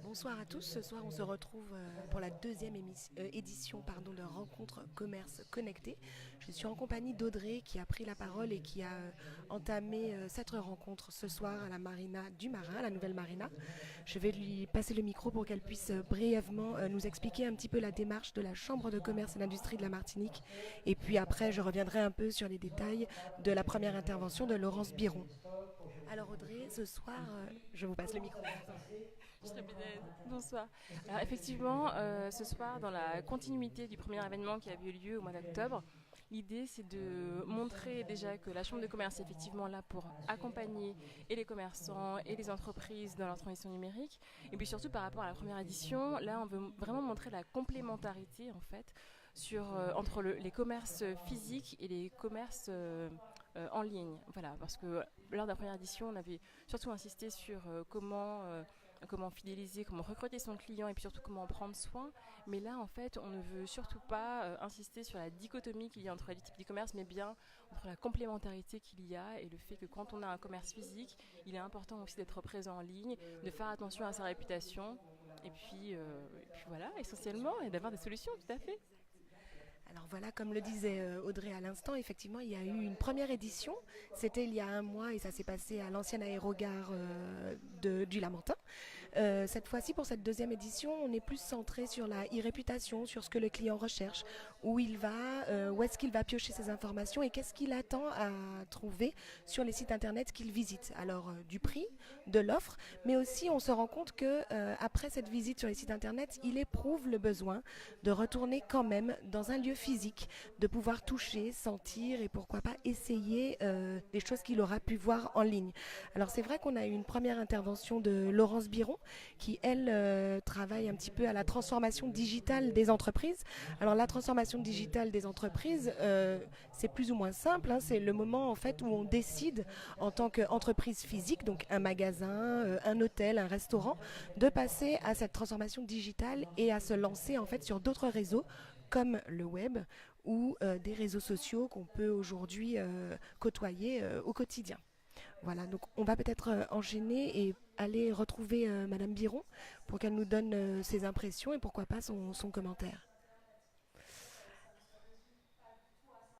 Bonsoir à tous. Ce soir, on se retrouve pour la deuxième édition de Rencontre Commerce Connecté. Je suis en compagnie d'Audrey qui a pris la parole et qui a entamé cette rencontre ce soir à la marina du Marin, à la nouvelle marina. Je vais lui passer le micro pour qu'elle puisse brièvement nous expliquer un petit peu la démarche de la Chambre de commerce et d'industrie de la Martinique. Et puis après, je reviendrai un peu sur les détails de la première intervention de Laurence Biron. Alors Audrey, ce soir, je vous passe le micro. Je serais Bonsoir. Alors effectivement, ce soir, dans la continuité du premier événement qui avait eu lieu au mois d'octobre, l'idée c'est de montrer déjà que la Chambre de commerce est effectivement là pour accompagner et les commerçants et les entreprises dans leur transition numérique. Et puis surtout par rapport à la première édition, là on veut vraiment montrer la complémentarité en fait entre les commerces physiques et les commerces en ligne. Voilà, parce que lors de la première édition, on avait surtout insisté sur comment fidéliser, comment recruter son client et puis surtout comment en prendre soin. Mais là, en fait, on ne veut surtout pas insister sur la dichotomie qu'il y a entre les types d'e-commerce, mais bien entre la complémentarité qu'il y a et le fait que quand on a un commerce physique, il est important aussi d'être présent en ligne, de faire attention à sa réputation. Et puis voilà, essentiellement, et d'avoir des solutions, tout à fait. Alors voilà, comme le disait Audrey à l'instant, effectivement, il y a eu une première édition. C'était il y a un mois et ça s'est passé à l'ancienne aérogare du Lamentin. Cette fois-ci, pour cette deuxième édition, on est plus centré sur la e-réputation, sur ce que le client recherche, où il va, où est-ce qu'il va piocher ses informations et qu'est-ce qu'il attend à trouver sur les sites internet qu'il visite. Alors du prix, de l'offre, mais aussi on se rend compte que après cette visite sur les sites internet, il éprouve le besoin de retourner quand même dans un lieu physique, de pouvoir toucher, sentir et pourquoi pas essayer des choses qu'il aura pu voir en ligne. Alors c'est vrai qu'on a eu une première intervention de Laurence Biron qui elle travaille un petit peu à la transformation digitale des entreprises. Alors la transformation digitale des entreprises, c'est plus ou moins simple, hein. C'est le moment en fait où on décide en tant qu'entreprise physique, donc un magasin, un hôtel, un restaurant, de passer à cette transformation digitale et à se lancer en fait sur d'autres réseaux comme le web ou des réseaux sociaux qu'on peut aujourd'hui côtoyer au quotidien. Voilà, donc on va peut-être enchaîner et aller retrouver Madame Biron pour qu'elle nous donne ses impressions et pourquoi pas son commentaire.